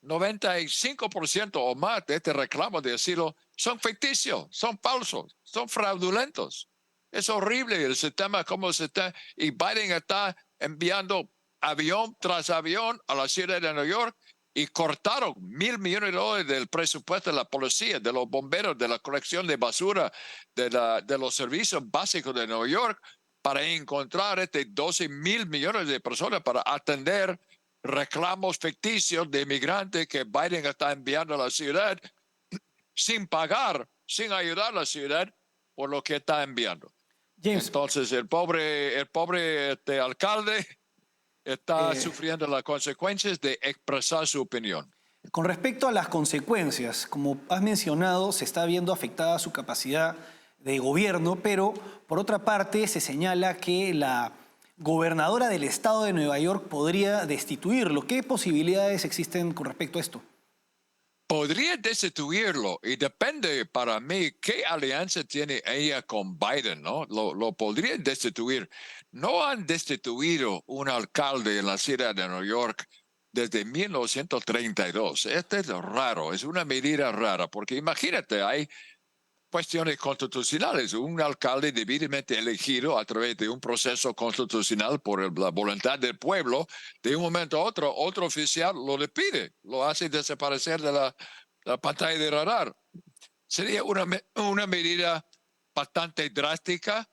95% o más de este reclamo de asilo son ficticios, son falsos, son fraudulentos. Es horrible el sistema como se está, y Biden está enviando avión tras avión a la ciudad de Nueva York y cortaron $1,000 millones del presupuesto de la policía, de los bomberos, de la colección de basura, de los servicios básicos de Nueva York, para encontrar 12,000 millones de personas para atender reclamos ficticios de inmigrantes que Biden está enviando a la ciudad sin pagar, sin ayudar a la ciudad por lo que está enviando. James, Entonces el pobre alcalde está sufriendo las consecuencias de expresar su opinión. Con respecto a las consecuencias, como has mencionado, se está viendo afectada su capacidad de gobierno, pero por otra parte se señala que la gobernadora del estado de Nueva York podría destituirlo. ¿Qué posibilidades existen con respecto a esto? Podría destituirlo y depende para mí qué alianza tiene ella con Biden, ¿no? Lo podrían destituir. No han destituido un alcalde en la ciudad de Nueva York desde 1932. Esto es raro, es una medida rara, porque imagínate, hay cuestiones constitucionales. Un alcalde debidamente elegido a través de un proceso constitucional por la voluntad del pueblo, de un momento a otro oficial lo despide, lo hace desaparecer de la pantalla de radar. Sería una medida bastante drástica,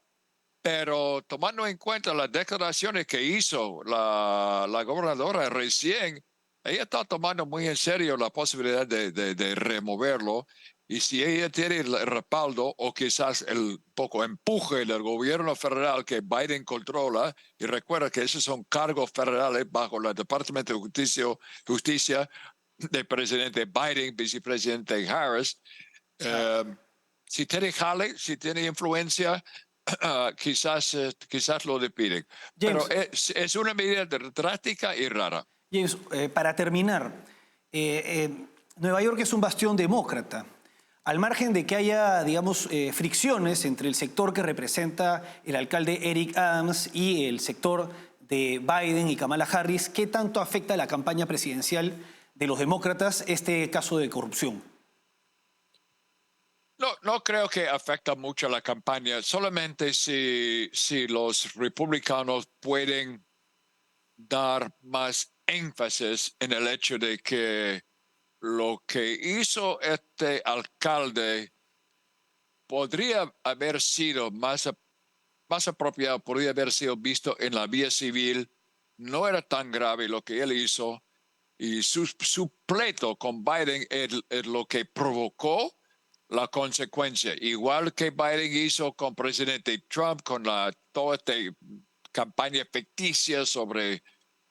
pero tomando en cuenta las declaraciones que hizo la gobernadora recién, ella está tomando muy en serio la posibilidad de removerlo. Y si ella tiene el respaldo o quizás el poco empuje del gobierno federal que Biden controla, y recuerda que esos son cargos federales bajo el Departamento de Justicia del presidente Biden, vicepresidente Harris, si tiene jale, si tiene influencia, quizás lo despiden. James, Pero es una medida drástica y rara. James, para terminar, Nueva York es un bastión demócrata. Al margen de que haya, digamos, fricciones entre el sector que representa el alcalde Eric Adams y el sector de Biden y Kamala Harris, ¿qué tanto afecta a la campaña presidencial de los demócratas este caso de corrupción? No creo que afecta mucho a la campaña, solamente si los republicanos pueden dar más énfasis en el hecho de que lo que hizo este alcalde podría haber sido más apropiado, podría haber sido visto en la vía civil. No era tan grave lo que él hizo y su pleito con Biden es lo que provocó la consecuencia. Igual que Biden hizo con presidente Trump, con toda esta campaña ficticia sobre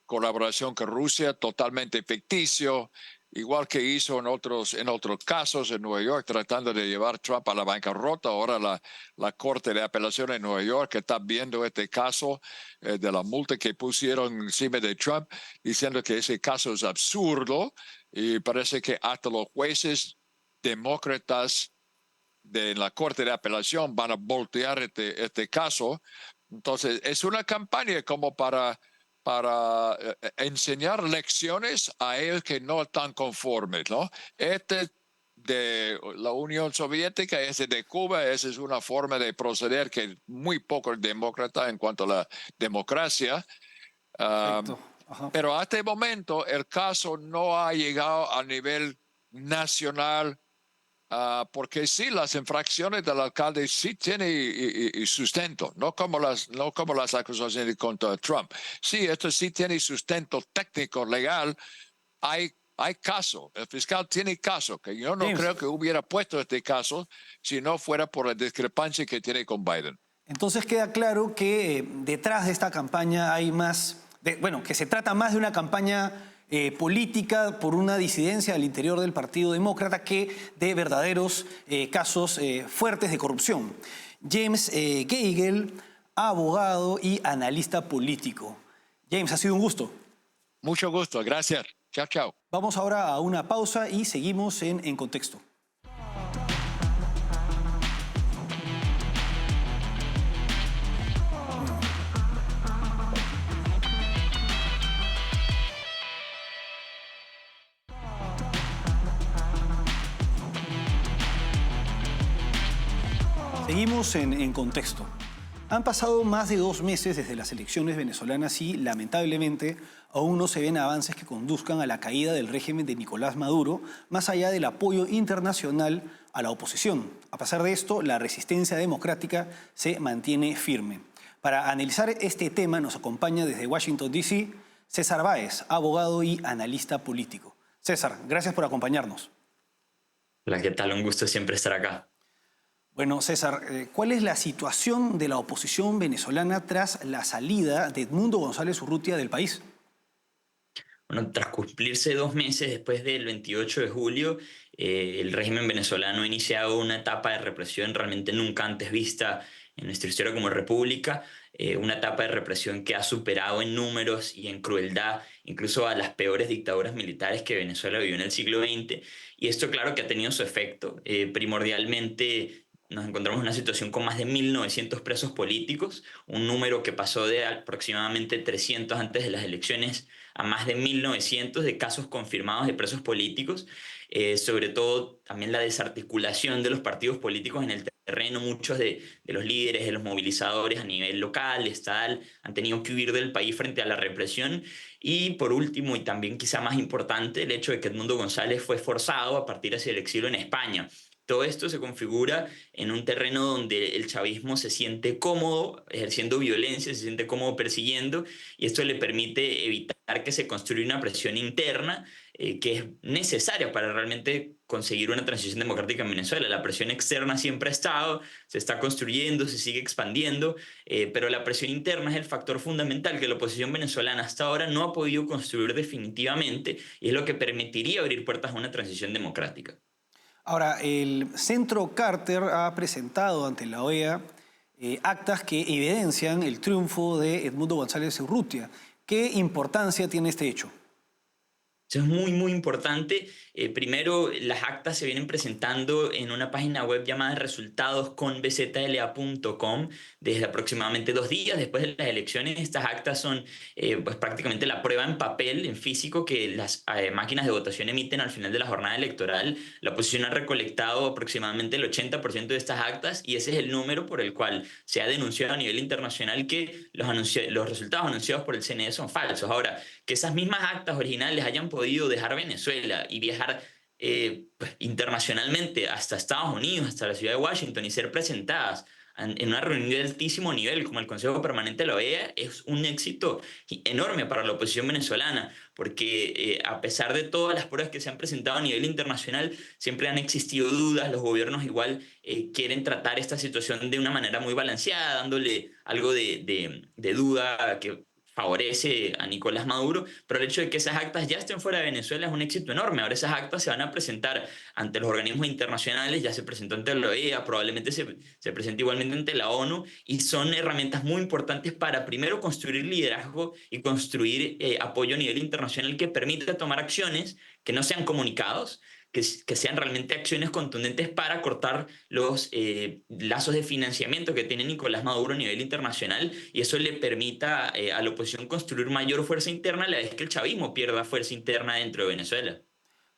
colaboración con Rusia, totalmente ficticio, igual que hizo en otros casos en Nueva York, tratando de llevar Trump a la bancarrota. Ahora la Corte de Apelación en Nueva York está viendo este caso de la multa que pusieron encima de Trump, diciendo que ese caso es absurdo y parece que hasta los jueces demócratas de la Corte de Apelación van a voltear este caso. Entonces, es una campaña como para enseñar lecciones a ellos que no están conformes, ¿no? Este de la Unión Soviética, ese de Cuba, esa es una forma de proceder que es muy poco demócrata en cuanto a la democracia. Pero hasta el momento el caso no ha llegado a nivel nacional, porque sí, las infracciones del alcalde sí tienen y sustento, no como las acusaciones contra Trump. Sí, esto sí tiene sustento técnico, legal. Hay caso, el fiscal tiene caso, que yo no creo que hubiera puesto este caso si no fuera por la discrepancia que tiene con Biden. Entonces queda claro que detrás de esta campaña hay más, que se trata más de una campaña política por una disidencia al interior del Partido Demócrata que de verdaderos casos fuertes de corrupción. James Gagel, abogado y analista político. James, ha sido un gusto. Mucho gusto, gracias. Chao, chao. Vamos ahora a una pausa y seguimos en Contexto. Seguimos en Contexto. Han pasado más de 2 meses desde las elecciones venezolanas y, lamentablemente, aún no se ven avances que conduzcan a la caída del régimen de Nicolás Maduro, más allá del apoyo internacional a la oposición. A pesar de esto, la resistencia democrática se mantiene firme. Para analizar este tema nos acompaña desde Washington, D.C., César Báez, abogado y analista político. César, gracias por acompañarnos. Hola, ¿qué tal? Un gusto siempre estar acá. Bueno, César, ¿cuál es la situación de la oposición venezolana tras la salida de Edmundo González Urrutia del país? Bueno, tras cumplirse 2 meses después del 28 de julio, el régimen venezolano ha iniciado una etapa de represión realmente nunca antes vista en nuestra historia como república, una etapa de represión que ha superado en números y en crueldad incluso a las peores dictaduras militares que Venezuela vivió en el siglo XX. Y esto claro que ha tenido su efecto. Primordialmente nos encontramos en una situación con más de 1.900 presos políticos, un número que pasó de aproximadamente 300 antes de las elecciones a más de 1.900 de casos confirmados de presos políticos. Sobre todo también la desarticulación de los partidos políticos en el terreno. Muchos de los líderes, de los movilizadores a nivel local, estatal, han tenido que huir del país frente a la represión. Y por último, y también quizá más importante, el hecho de que Edmundo González fue forzado a partir hacia el exilio en España. Todo esto se configura en un terreno donde el chavismo se siente cómodo ejerciendo violencia, se siente cómodo persiguiendo, y esto le permite evitar que se construya una presión interna que es necesaria para realmente conseguir una transición democrática en Venezuela. La presión externa siempre ha estado, se está construyendo, se sigue expandiendo, pero la presión interna es el factor fundamental que la oposición venezolana hasta ahora no ha podido construir definitivamente, y es lo que permitiría abrir puertas a una transición democrática. Ahora, el Centro Carter ha presentado ante la OEA actas que evidencian el triunfo de Edmundo González Urrutia. ¿Qué importancia tiene este hecho? Eso es muy, muy importante. Primero, las actas se vienen presentando en una página web llamada resultadosconbzla.com desde aproximadamente 2 días después de las elecciones. Estas actas son pues prácticamente la prueba en papel, en físico, que las máquinas de votación emiten al final de la jornada electoral. La oposición ha recolectado aproximadamente el 80% de estas actas, y ese es el número por el cual se ha denunciado a nivel internacional que los resultados anunciados por el CNE son falsos. Ahora, que esas mismas actas originales hayan podido dejar Venezuela y viajar pues, internacionalmente hasta Estados Unidos, hasta la ciudad de Washington, y ser presentadas en una reunión de altísimo nivel como el Consejo Permanente de la OEA es un éxito enorme para la oposición venezolana, porque a pesar de todas las pruebas que se han presentado a nivel internacional, siempre han existido dudas. Los gobiernos igual quieren tratar esta situación de una manera muy balanceada, dándole algo de duda que favorece a Nicolás Maduro, pero el hecho de que esas actas ya estén fuera de Venezuela es un éxito enorme. Ahora esas actas se van a presentar ante los organismos internacionales, ya se presentó ante la OEA, probablemente se presente igualmente ante la ONU, y son herramientas muy importantes para primero construir liderazgo y construir apoyo a nivel internacional que permita tomar acciones que no sean comunicados, que sean realmente acciones contundentes para cortar los lazos de financiamiento que tiene Nicolás Maduro a nivel internacional, y eso le permita a la oposición construir mayor fuerza interna a la vez que el chavismo pierda fuerza interna dentro de Venezuela.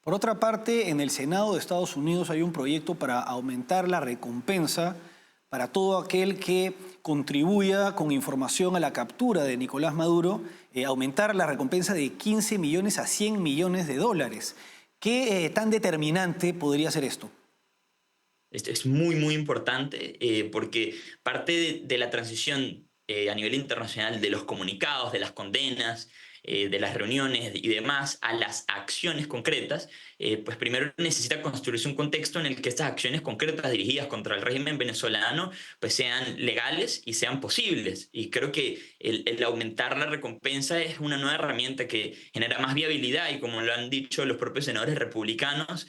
Por otra parte, en el Senado de Estados Unidos hay un proyecto para aumentar la recompensa para todo aquel que contribuya con información a la captura de Nicolás Maduro, aumentar la recompensa de 15 millones a 100 millones de dólares. ¿Qué tan determinante podría ser esto? Esto es muy, muy importante porque parte de la transición a nivel internacional de los comunicados, de las condenas, de las reuniones y demás a las acciones concretas, pues primero necesita construirse un contexto en el que estas acciones concretas dirigidas contra el régimen venezolano pues sean legales y sean posibles. Y creo que el aumentar la recompensa es una nueva herramienta que genera más viabilidad, y como lo han dicho los propios senadores republicanos,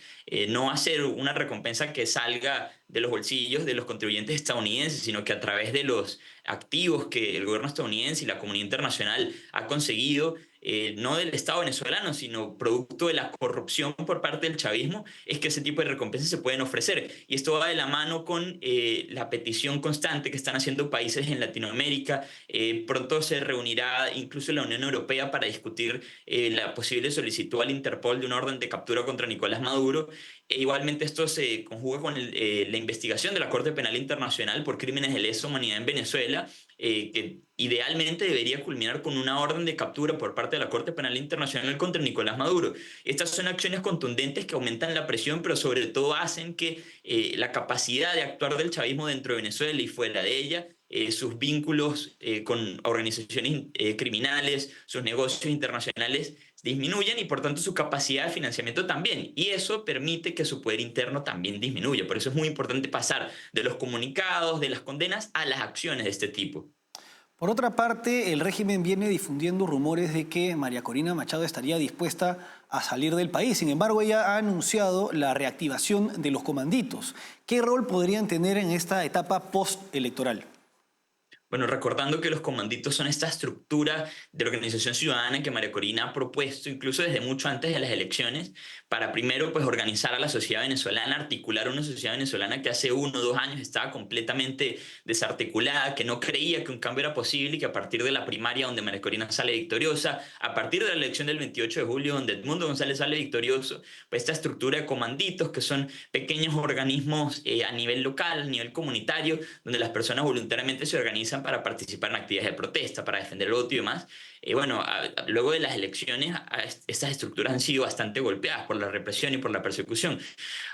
no va a ser una recompensa que salga de los bolsillos de los contribuyentes estadounidenses, sino que a través de los activos que el gobierno estadounidense y la comunidad internacional ha conseguido, no del Estado venezolano, sino producto de la corrupción por parte del chavismo, es que ese tipo de recompensas se pueden ofrecer. Y esto va de la mano con la petición constante que están haciendo países en Latinoamérica. Pronto se reunirá incluso la Unión Europea para discutir la posible solicitud al Interpol de una orden de captura contra Nicolás Maduro. Igualmente esto se conjuga con la investigación de la Corte Penal Internacional por crímenes de lesa humanidad en Venezuela, que idealmente debería culminar con una orden de captura por parte de la Corte Penal Internacional contra Nicolás Maduro. Estas son acciones contundentes que aumentan la presión, pero sobre todo hacen que la capacidad de actuar del chavismo dentro de Venezuela y fuera de ella, sus vínculos con organizaciones criminales, sus negocios internacionales disminuyen, y por tanto su capacidad de financiamiento también. Y eso permite que su poder interno también disminuya. Por eso es muy importante pasar de los comunicados, de las condenas, a las acciones de este tipo. Por otra parte, el régimen viene difundiendo rumores de que María Corina Machado estaría dispuesta a salir del país. Sin embargo, ella ha anunciado la reactivación de los comanditos. ¿Qué rol podrían tener en esta etapa postelectoral? Bueno, recordando que los comanditos son esta estructura de organización ciudadana que María Corina ha propuesto incluso desde mucho antes de las elecciones para primero pues organizar a la sociedad venezolana, articular una sociedad venezolana que hace 1 o 2 años estaba completamente desarticulada, que no creía que un cambio era posible y que a partir de la primaria donde María Corina sale victoriosa, a partir de la elección del 28 de julio donde Edmundo González sale victorioso, pues esta estructura de comanditos que son pequeños organismos a nivel local, a nivel comunitario, donde las personas voluntariamente se organizan para participar en actividades de protesta, para defender el voto y demás. Luego de las elecciones, estas estructuras han sido bastante golpeadas por la represión y por la persecución.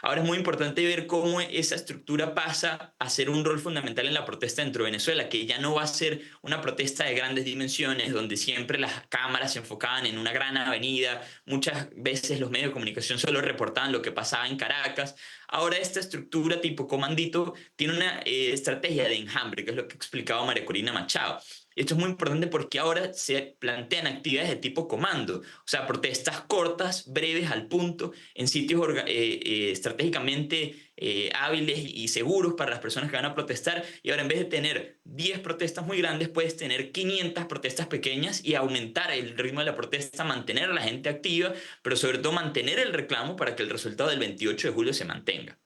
Ahora es muy importante ver cómo esa estructura pasa a ser un rol fundamental en la protesta dentro de Venezuela, que ya no va a ser una protesta de grandes dimensiones, donde siempre las cámaras se enfocaban en una gran avenida, muchas veces los medios de comunicación solo reportaban lo que pasaba en Caracas. Ahora esta estructura tipo comandito tiene una estrategia de enjambre, que es lo que explicaba María Corina Machado. Esto es muy importante porque ahora se plantean actividades de tipo comando, o sea, protestas cortas, breves, al punto, en sitios estratégicamente hábiles y seguros para las personas que van a protestar. Y ahora en vez de tener 10 protestas muy grandes, puedes tener 500 protestas pequeñas y aumentar el ritmo de la protesta, mantener a la gente activa, pero sobre todo mantener el reclamo para que el resultado del 28 de julio se mantenga.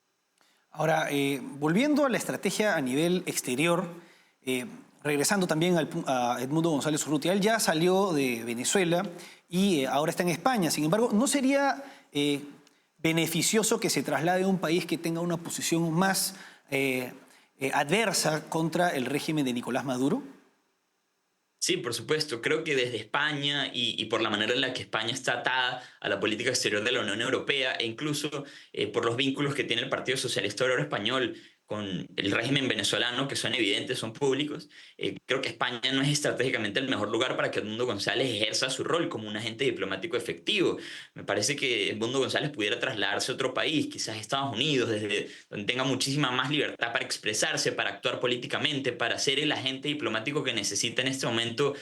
Ahora, volviendo a la estrategia a nivel exterior, regresando también a Edmundo González Urrutia, él ya salió de Venezuela y ahora está en España. Sin embargo, ¿no sería beneficioso que se traslade a un país que tenga una posición más adversa contra el régimen de Nicolás Maduro? Sí, por supuesto. Creo que desde España y por la manera en la que España está atada a la política exterior de la Unión Europea e incluso por los vínculos que tiene el Partido Socialista Obrero Español con el régimen venezolano, que son evidentes, son públicos, creo que España no es estratégicamente el mejor lugar para que Edmundo González ejerza su rol como un agente diplomático efectivo. Me parece que Edmundo González pudiera trasladarse a otro país, quizás Estados Unidos, desde donde tenga muchísima más libertad para expresarse, para actuar políticamente, para ser el agente diplomático que necesita en este momento,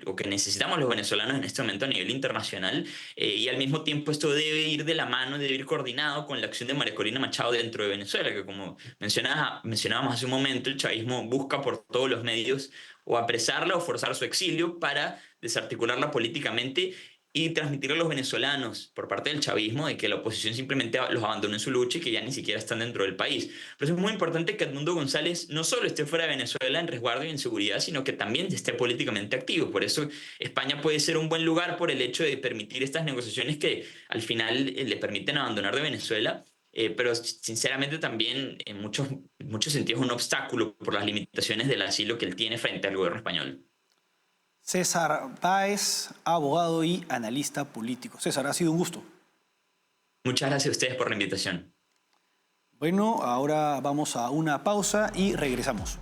o que necesitamos los venezolanos en este momento a nivel internacional, y al mismo tiempo esto debe ir de la mano, debe ir coordinado con la acción de María Corina Machado dentro de Venezuela, que como mencionábamos hace un momento, el chavismo busca por todos los medios o apresarla o forzar su exilio para desarticularla políticamente y transmitirle a los venezolanos por parte del chavismo de que la oposición simplemente los abandonó en su lucha y que ya ni siquiera están dentro del país. Por eso es muy importante que Edmundo González no solo esté fuera de Venezuela en resguardo y en seguridad, sino que también esté políticamente activo. Por eso España puede ser un buen lugar por el hecho de permitir estas negociaciones que al final le permiten abandonar de Venezuela. Pero sinceramente también en muchos sentidos es un obstáculo por las limitaciones del asilo que él tiene frente al gobierno español. César Báez, abogado y analista político. César, ha sido un gusto. Muchas gracias a ustedes por la invitación. Bueno, ahora vamos a una pausa y regresamos.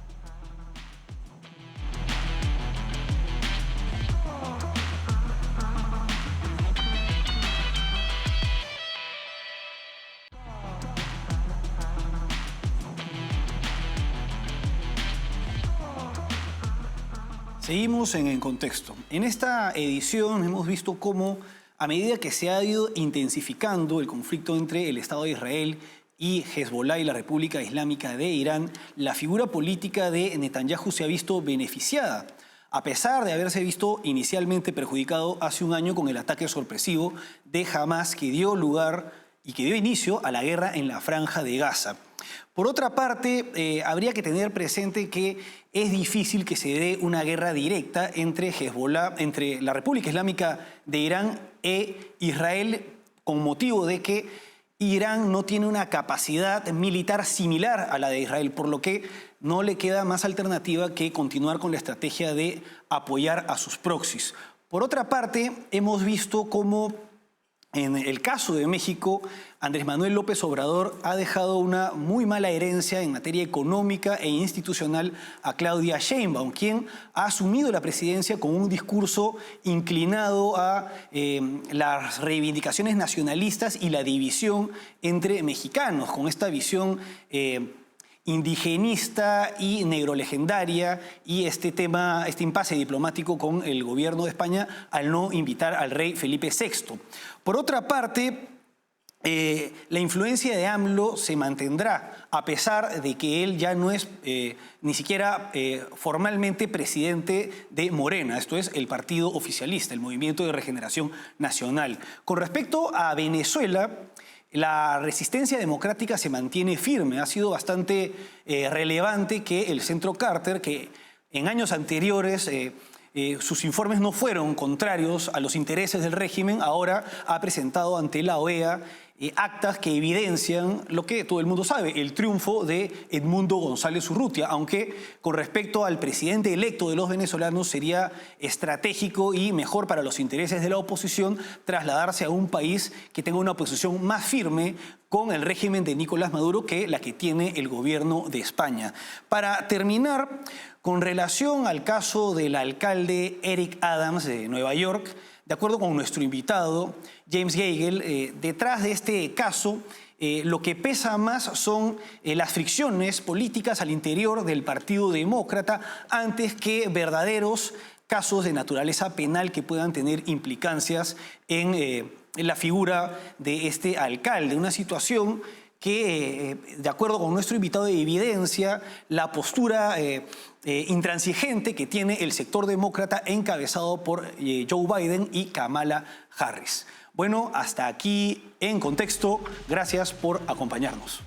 Seguimos en contexto. En esta edición hemos visto cómo, a medida que se ha ido intensificando el conflicto entre el Estado de Israel y Hezbollah y la República Islámica de Irán, la figura política de Netanyahu se ha visto beneficiada, a pesar de haberse visto inicialmente perjudicado hace un año con el ataque sorpresivo de Hamas que dio lugar y que dio inicio a la guerra en la Franja de Gaza. Por otra parte, habría que tener presente que es difícil que se dé una guerra directa entre Hezbollah, entre la República Islámica de Irán e Israel, con motivo de que Irán no tiene una capacidad militar similar a la de Israel, por lo que no le queda más alternativa que continuar con la estrategia de apoyar a sus proxies. Por otra parte, hemos visto cómo en el caso de México, Andrés Manuel López Obrador ha dejado una muy mala herencia en materia económica e institucional a Claudia Sheinbaum, quien ha asumido la presidencia con un discurso inclinado a las reivindicaciones nacionalistas y la división entre mexicanos, con esta visión indigenista y negrolegendaria y este impasse diplomático con el gobierno de España al no invitar al rey Felipe VI. Por otra parte, la influencia de AMLO se mantendrá a pesar de que él ya no es ni siquiera formalmente presidente de Morena, esto es el partido oficialista, el Movimiento de Regeneración Nacional. Con respecto a Venezuela, la resistencia democrática se mantiene firme. Ha sido bastante relevante que el Centro Carter, que en años anteriores sus informes no fueron contrarios a los intereses del régimen, ahora ha presentado ante la OEA actas que evidencian lo que todo el mundo sabe, el triunfo de Edmundo González Urrutia, aunque con respecto al presidente electo de los venezolanos sería estratégico y mejor para los intereses de la oposición trasladarse a un país que tenga una posición más firme con el régimen de Nicolás Maduro que la que tiene el gobierno de España. Para terminar, con relación al caso del alcalde Eric Adams de Nueva York, de acuerdo con nuestro invitado, James Gagel, detrás de este caso lo que pesa más son las fricciones políticas al interior del Partido Demócrata antes que verdaderos casos de naturaleza penal que puedan tener implicancias en la figura de este alcalde. Una situación que, de acuerdo con nuestro invitado, evidencia la postura intransigente que tiene el sector demócrata encabezado por Joe Biden y Kamala Harris. Bueno, hasta aquí en Contexto. Gracias por acompañarnos.